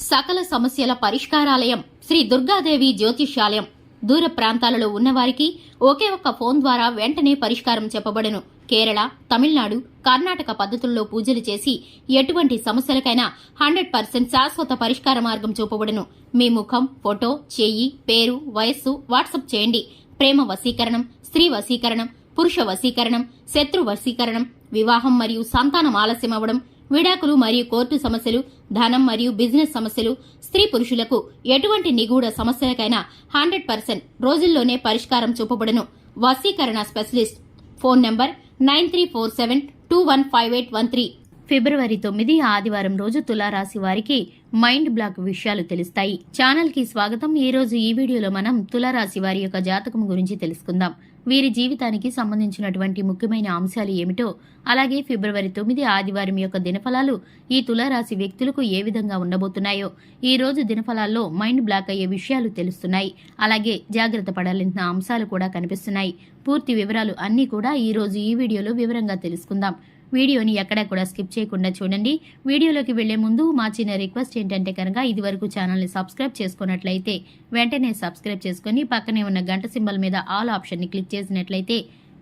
సకల సమస్యల పరిష్కారాలయం శ్రీ దుర్గాదేవి జ్యోతిష్యాలయం. దూర ప్రాంతాలలో ఉన్నవారికి ఒకే ఒక్క ఫోన్ ద్వారా వెంటనే పరిష్కారం చెప్పబడును. కేరళ, తమిళనాడు, కర్ణాటక పద్ధతుల్లో పూజలు చేసి ఎటువంటి సమస్యలకైనా 100% శాశ్వత పరిష్కార మార్గం చూపబడును. మీ ముఖం, ఫోటో, చెయ్యి, పేరు, వయస్సు వాట్సాప్ చేయండి. ప్రేమ వశీకరణం, స్త్రీ వశీకరణం, పురుష వశీకరణం, శత్రు వశీకరణం, వివాహం మరియు సంతానం ఆలస్యం అవ్వడం, విడాకులు మరియు కోర్టు సమస్యలు, ధనం మరియు బిజినెస్ సమస్యలు, స్త్రీ పురుషులకు ఎటువంటి నిగూఢ సమస్యలకైనా 100% రోజుల్లోనే పరిష్కారం చూపబడును. వశీకరణ స్పెషలిస్ట్. Phone number 9347215813. ఫిబ్రవరి 9 ఆదివారం రోజు తులారాశి వారికి మైండ్ బ్లాక్ విషయాలు తెలుస్తాయి. ఛానల్ కి స్వాగతం. ఈ రోజు ఈ వీడియోలో మనం తులారాశి వారి యొక్క జాతకం గురించి తెలుసుకుందాం. వీరి జీవితానికి సంబంధించినటువంటి ముఖ్యమైన అంశాలు ఏమిటో, అలాగే ఫిబ్రవరి 9 ఆదివారం యొక్క దినఫలాలు ఈ తులారాశి వ్యక్తులకు ఏ విధంగా ఉండబోతున్నాయో, ఈ రోజు దినఫలాల్లో మైండ్ బ్లాక్ అయ్యే విషయాలు తెలుస్తున్నాయి. అలాగే జాగ్రత్త పడాల్సిన అంశాలు కూడా కనిపిస్తున్నాయి. పూర్తి వివరాలు అన్నీ కూడా ఈ రోజు ఈ వీడియోలో వివరంగా తెలుసుకుందాం. వీడియోని ఎక్కడా కూడా స్కిప్ చేయకుండా చూడండి. వీడియోలోకి వెళ్లే ముందు మా చిన్న రిక్వెస్ట్ ఏంటంటే కనుక ఇదివరకు ఛానల్ని సబ్స్క్రైబ్ చేసుకున్నట్లయితే వెంటనే సబ్స్క్రైబ్ చేసుకుని పక్కనే ఉన్న గంట సింబల్ మీద ఆల్ ఆప్షన్ని క్లిక్ చేసినట్లయితే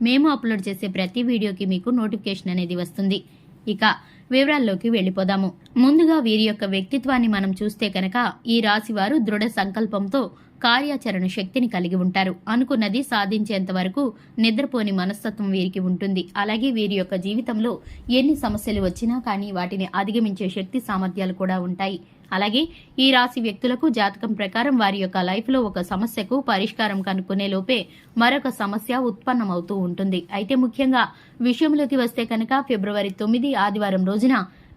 మేము అప్లోడ్ చేసే ప్రతి వీడియోకి మీకు నోటిఫికేషన్ అనేది వస్తుంది. ఇక వివరాల్లోకి వెళ్లిపోదాము. ముందుగా వీరి యొక్క వ్యక్తిత్వాన్ని మనం చూస్తే కనుక ఈ రాశి వారు దృఢ సంకల్పంతో కార్యాచరణ శక్తిని కలిగి ఉంటారు. అనుకున్నది సాధించేంత వరకు నిద్రపోని మనస్తత్వం వీరికి ఉంటుంది. అలాగే వీరి యొక్క జీవితంలో ఎన్ని సమస్యలు వచ్చినా కానీ వాటిని అధిగమించే శక్తి సామర్థ్యాలు కూడా ఉంటాయి. అలాగే ఈ రాశి వ్యక్తులకు జాతకం ప్రకారం వారి యొక్క లైఫ్ లో ఒక సమస్యకు పరిష్కారం కనుక్కునే లోపే మరొక సమస్య ఉత్పన్నమవుతూ ఉంటుంది. అయితే ముఖ్యంగా విషయంలోకి వస్తే కనుక ఫిబ్రవరి 9 ఆదివారం రోజున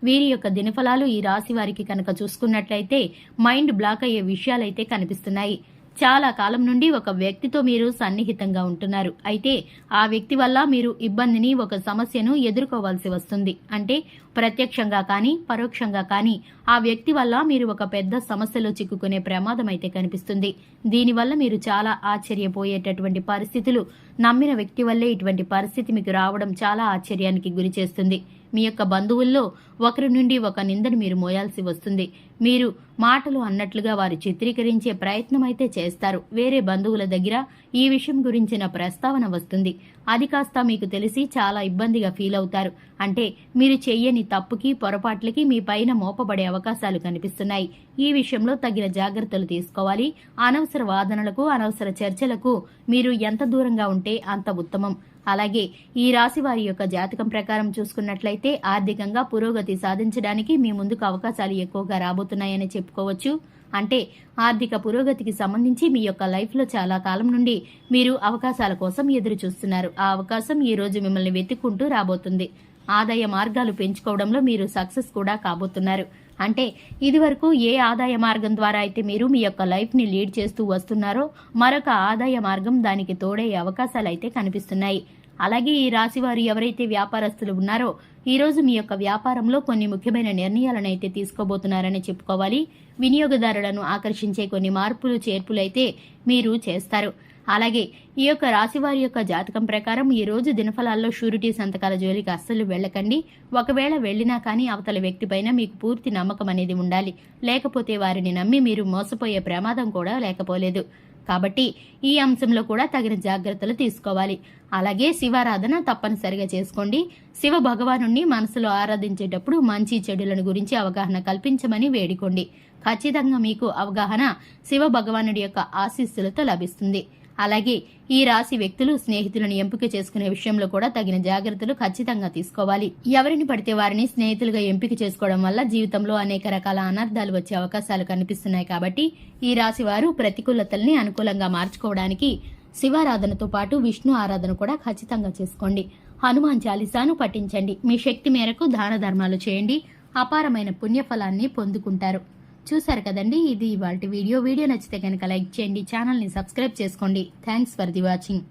వీరి యొక్క దినఫలాలు ఈ రాశి వారికి కనుక చూసుకున్నట్లయితే మైండ్ బ్లాక్ అయ్యే విషయాలైతే కనిపిస్తున్నాయి. చాలా కాలం నుండి ఒక వ్యక్తితో మీరు సన్నిహితంగా ఉంటున్నారు. అయితే ఆ వ్యక్తి వల్ల మీరు ఇబ్బందిని, ఒక సమస్యను ఎదుర్కోవాల్సి వస్తుంది. అంటే ప్రత్యక్షంగా కానీ పరోక్షంగా కానీ ఆ వ్యక్తి వల్ల మీరు ఒక పెద్ద సమస్యలో చిక్కుకునే ప్రమాదం అయితే కనిపిస్తుంది. దీనివల్ల మీరు చాలా ఆశ్చర్యపోయేటటువంటి పరిస్థితులు, నమ్మిన వ్యక్తి వల్లే ఇటువంటి పరిస్థితి మీకు రావడం చాలా ఆశ్చర్యానికి గురి చేస్తుంది. మీ యొక్క బంధువుల్లో ఒకరి నుండి ఒక నిందను మీరు మోయాల్సి వస్తుంది. మీరు మాటలు అన్నట్లుగా వారు చిత్రీకరించే ప్రయత్నం అయితే చేస్తారు. వేరే బంధువుల దగ్గర ఈ విషయం గురించిన ప్రస్తావన వస్తుంది. అది కాస్త మీకు తెలిసి చాలా ఇబ్బందిగా ఫీల్ అవుతారు. అంటే మీరు చెయ్యని తప్పుకి, పొరపాట్లకి మీ పైన మోపబడే అవకాశాలు కనిపిస్తున్నాయి. ఈ విషయంలో తగిన జాగ్రత్తలు తీసుకోవాలి. అనవసర వాదనలకు, అనవసర చర్చలకు మీరు ఎంత దూరంగా ఉంటే అంత ఉత్తమం. అలాగే ఈ రాశి వారి యొక్క జాతకం ప్రకారం చూసుకున్నట్లయితే ఆర్థికంగా పురోగతి సాధించడానికి మీ ముందుకు అవకాశాలు ఎక్కువగా రాబోతున్నాయని చెప్పుకోవచ్చు. అంటే ఆర్థిక పురోగతికి సంబంధించి మీ యొక్క లైఫ్ లో చాలా కాలం నుండి మీరు అవకాశాల కోసం ఎదురు చూస్తున్నారు. ఆ అవకాశం ఈ రోజు మిమ్మల్ని వెతుక్కుంటూ రాబోతుంది. ఆదాయ మార్గాలు పెంచుకోవడంలో మీరు సక్సెస్ కూడా కాబోతున్నారు. అంటే ఇదివరకు ఏ ఆదాయ మార్గం ద్వారా అయితే మీరు మీ యొక్క లైఫ్ ని లీడ్ చేస్తూ వస్తున్నారో మరొక ఆదాయ మార్గం దానికి తోడయ్యే అవకాశాలు అయితే కనిపిస్తున్నాయి. అలాగే ఈ రాశి వారు ఎవరైతే వ్యాపారస్తులు ఉన్నారో ఈ రోజు మీ యొక్క వ్యాపారంలో కొన్ని ముఖ్యమైన నిర్ణయాలను అయితే తీసుకోబోతున్నారని చెప్పుకోవాలి. వినియోగదారులను ఆకర్షించే కొన్ని మార్పులు, చేర్పులు అయితే మీరు చేస్తారు. అలాగే ఈ యొక్క రాశి వారి యొక్క జాతకం ప్రకారం ఈ రోజు దినఫలాల్లో షూరిటీ సంతకాల జోలికి అస్సలు వెళ్ళకండి. ఒకవేళ వెళ్లినా కానీ అవతల వ్యక్తిపైన మీకు పూర్తి నమ్మకం అనేది ఉండాలి. లేకపోతే వారిని నమ్మి మీరు మోసపోయే ప్రమాదం కూడా లేకపోలేదు. కాబట్టి ఈ అంశంలో కూడా తగిన జాగ్రత్తలు తీసుకోవాలి. అలాగే శివారాధన తప్పనిసరిగా చేసుకోండి. శివ భగవానుణ్ణి మనసులో ఆరాధించేటప్పుడు మంచి చెడులను గురించి అవగాహన కల్పించమని వేడుకోండి. ఖచ్చితంగా మీకు అవగాహన శివ భగవానుడి యొక్క ఆశీస్సులతో లభిస్తుంది. అలాగే ఈ రాశి వ్యక్తులు స్నేహితులను ఎంపిక చేసుకునే విషయంలో కూడా తగిన జాగ్రత్తలు ఖచ్చితంగా తీసుకోవాలి. ఎవరిని పడితే వారిని స్నేహితులుగా ఎంపిక చేసుకోవడం వల్ల జీవితంలో అనేక రకాల అనర్థాలు వచ్చే అవకాశాలు కనిపిస్తున్నాయి. కాబట్టి ఈ రాశి వారు ప్రతికూలతల్ని అనుకూలంగా మార్చుకోవడానికి శివారాధనతో పాటు విష్ణు ఆరాధన కూడా ఖచ్చితంగా చేసుకోండి. హనుమాన్ చాలీసాను పఠించండి. మీ శక్తి మేరకు దాన ధర్మాలు చేయండి. అపారమైన పుణ్యఫలాన్ని పొందుకుంటారు. చూశారు కదండి, ఇది ఇవాల్టి వీడియో. నచ్చితే కనుక లైక్ చేయండి, ఛానల్ని సబ్స్క్రైబ్ చేసుకోండి. Thanks for the watching.